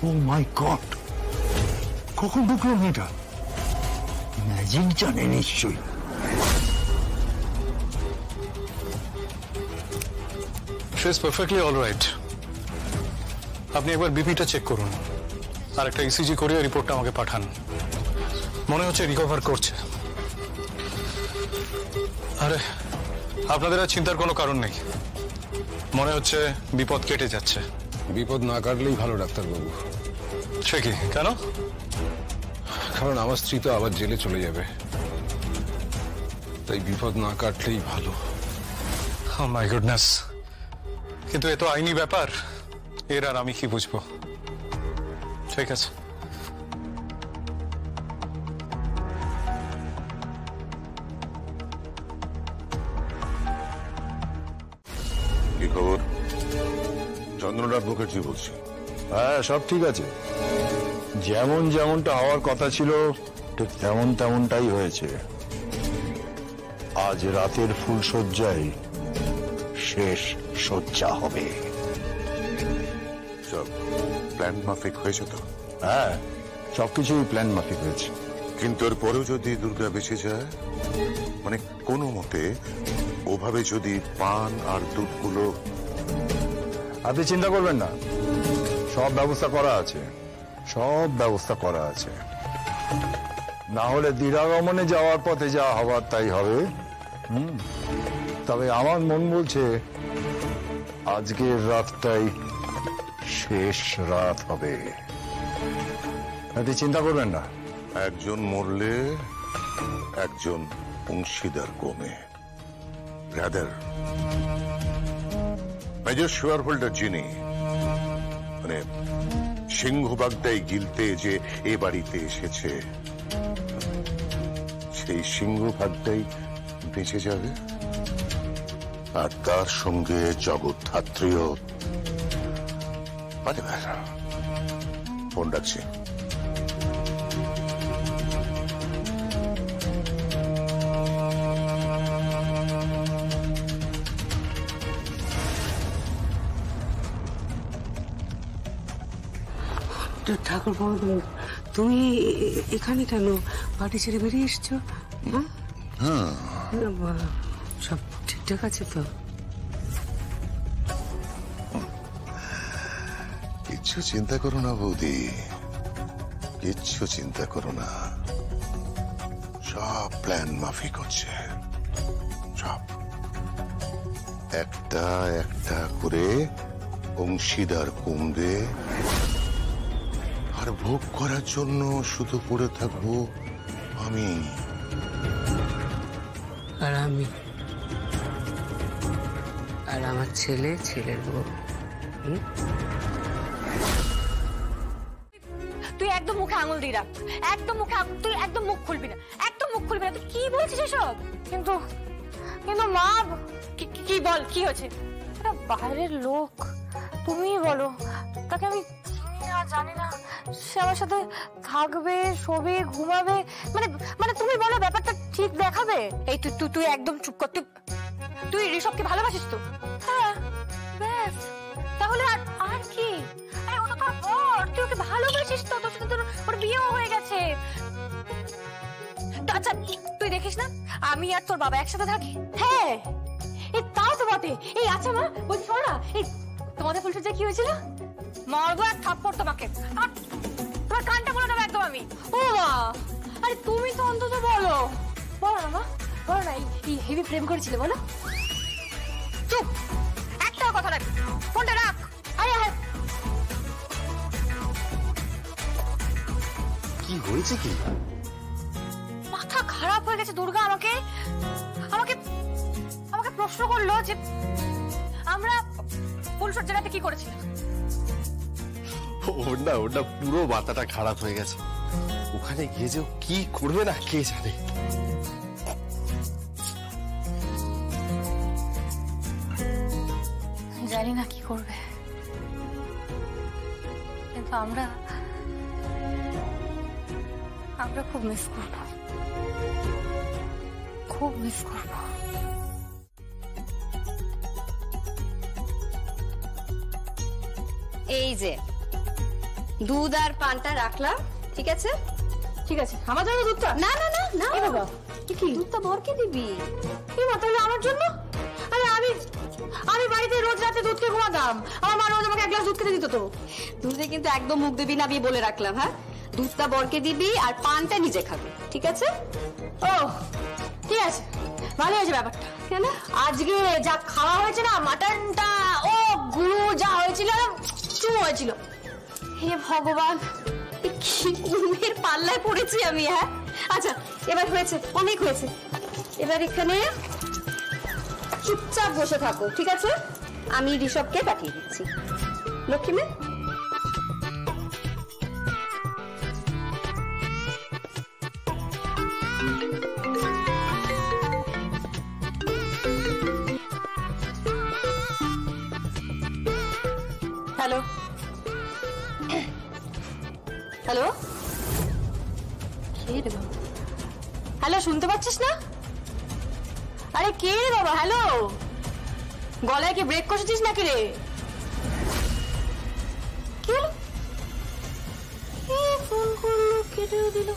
ও মাই god, কখন ঢুকলো মেয়েটা? ম্যাজিক জানে নিশ্চয়ই। She is perfectly alright. আপনি একবার বিপিটা চেক করুন আর একটা ইসিজি করে রিপোর্টটা আমাকে পাঠান। মনে হচ্ছে রিকভার করছে। আরে আপনাদের আর চিন্তার কোনো কারণ নেই, মনে হচ্ছে বিপদ কেটে যাচ্ছে। বিপদ না কাটলেই ভালো ডাক্তারবাবু। সে কি, কেন? কারণ আমার স্ত্রী তো আবার জেলে চলে যাবে, তাই বিপদ না কাটলেই ভালো। ও মাই গুডনেস, কিন্তু এ তো আইনি ব্যাপার, এর আর আমি কি বুঝবো। ঠিক আছে, কি খবর? চন্দ্রনাথ মুখার্জি বলছি। হ্যাঁ, সব ঠিক আছে। যেমন যেমনটা হওয়ার কথা ছিল ঠিক তেমনটাই হয়েছে। আজ রাতের ফুলশয্যায় শেষ শয্যা হবে। সব প্ল্যান মাফিক হয়েছে তো? হ্যাঁ, সবকিছুই প্ল্যান মাফিক হয়েছে। কিন্তু এর পরেও যদি দুর্গা বেঁচে যায়, মানে কোনো মতে ওভাবে যদি পান আর দুধগুলো... আপনি চিন্তা করবেন না, সব ব্যবস্থা করা আছে, সব ব্যবস্থা করা আছে। না হলে দিরাগমনে যাওয়ার পথে যা হবার তাই হবে। তবে আমার মন বলছে আজকের রাতটাই শেষ রাত হবে। আপনি চিন্তা করবেন না। একজন মরলে একজন অংশীদার কমে। রাদার মেজর শেয়ারহোল্ডার যিনি, মানে সিংহবাগদাই গিলতে যে এ বাড়িতে এসেছে, সেই সিংহভাগটাই বেঁচে যাবে, আর তার সঙ্গে জগৎধাত্রীও। ফোন ডাকছি। ঠাকুর বাবু, তুমি এখানে কেন? বাড়ি ছেড়ে বেরিয়ে এসছো? সব ঠিকঠাক আছে তো? কিচ্ছু চিন্তা করো না বৌদি, কিচ্ছু চিন্তা করো না। সব প্ল্যান মাফিক হচ্ছে, সব একটা একটা করে অংশীদার কমবে, আর ভোগ করার জন্য শুধু পড়ে থাকবো আমি। আর আমি, আর আমার ছেলে, ছেলের বউ। তুই একদম মুখে আঙুল দিয়ে রাখ, একদম মুখে, তুই একদম মুখ খুলবি না, একদম মুখ খুলবি না। তুই কি বলছিস এসব? কিন্তু কিন্তু মা, কি বল, কি হয়েছে? এটা বাইরের লোক, তুমি বলো। তাকে আমি জানি না, সে আমার সাথে থাকবে, শোবে, ঘুমাবে, মানে মানে তুমি বলো ব্যাপারটা ঠিক দেখাবে? এই তুই একদম চুপ কর। তুই ঋষভকে ভালোবাসিস তো? হ্যাঁ, ব্যাস, তাহলে আর কি? আরে ও তো তোর বর, তুই ওকে ভালোবাসিস তো, তোর সাথে তোর ওর বিয়েও হয়ে গেছে। আচ্ছা, তুই দেখিস না আমি আর তোর বাবা একসাথে থাকি? হ্যাঁ, এই তাও তো বটে। এই আচ্ছা মা, বলছি শোনো না, এই তোমাদের ফুলসজ্জায় কি হয়েছিল? মারবো এক থাপ্পড় তোমাকে, তোমার কানটা বলে দেবো একদম আমি। ও মা, আরে তুমি তো অন্তত বলো, বলো না মা, বলো না, এই হেভি প্রেম করেছিলে বলো? চুপ, একটাও কথা রাখ, ফোনটা রাখ। আরে আরে, কি হয়েছে? কি মাথা খারাপ হয়ে গেছে দুর্গা। আমাকে আমাকে আমাকে প্রশ্ন করলো যে আমরা ফুলসজ্জাতে কি করেছিলাম। ওটা পুরো মাথাটা খারাপ হয়ে গেছে। ওখানে গিয়ে যে কি করবে না কে জানে। জানি না কি করবে, কিন্তু আমরা খুব মিস করব, খুব মিস করব। এই যে দুধ আর পানটা রাখলাম, ঠিক আছে? ঠিক আছে, আমার জন্য দুধটা? না না না না, এ বাবা, কি দুধটা বরকে দিবি? এ মা, তাহলে আমার জন্য? আরে আমি বাড়িতে রোজ রাতে দুধ খেয়ে ঘুমাতাম, আমার মা রোজ আমাকে এক গ্লাস দুধ খেতে দিত তো। দুধে কিন্তু একদম মুখ দিবি না, আমি বলে রাখলাম। হ্যাঁ, দুধটা বরকে দিবি আর পানটা নিজে খাবি, ঠিক আছে? ও ঠিক আছে, ভালো হয়েছে ব্যাপারটা। কেন? আজকে যা খাওয়া হয়েছে না, মাটনটা ও গুরু যা হয়েছিল, চুমু হয়েছিল। হে ভগবান, কি কুর্মের পাল্লায় পড়েছি আমি। হ্যাঁ আচ্ছা, এবার হয়েছে, অনেক হয়েছে। এবার এখানে চুপচাপ বসে থাকো, ঠিক আছে? আমি ঋষভকে পাঠিয়ে দিচ্ছি। লক্ষ্মী মেয়ে, হ্যালো হ্যালো, কে রে বাবা? হ্যালো, শুনতে পাচ্ছিস না? আরে কে রে বাবা? হ্যালো, গলায় কি ব্রেক কষেছিস নাকি রে? কে হলো? ফোন করলো, কেটেও দিল।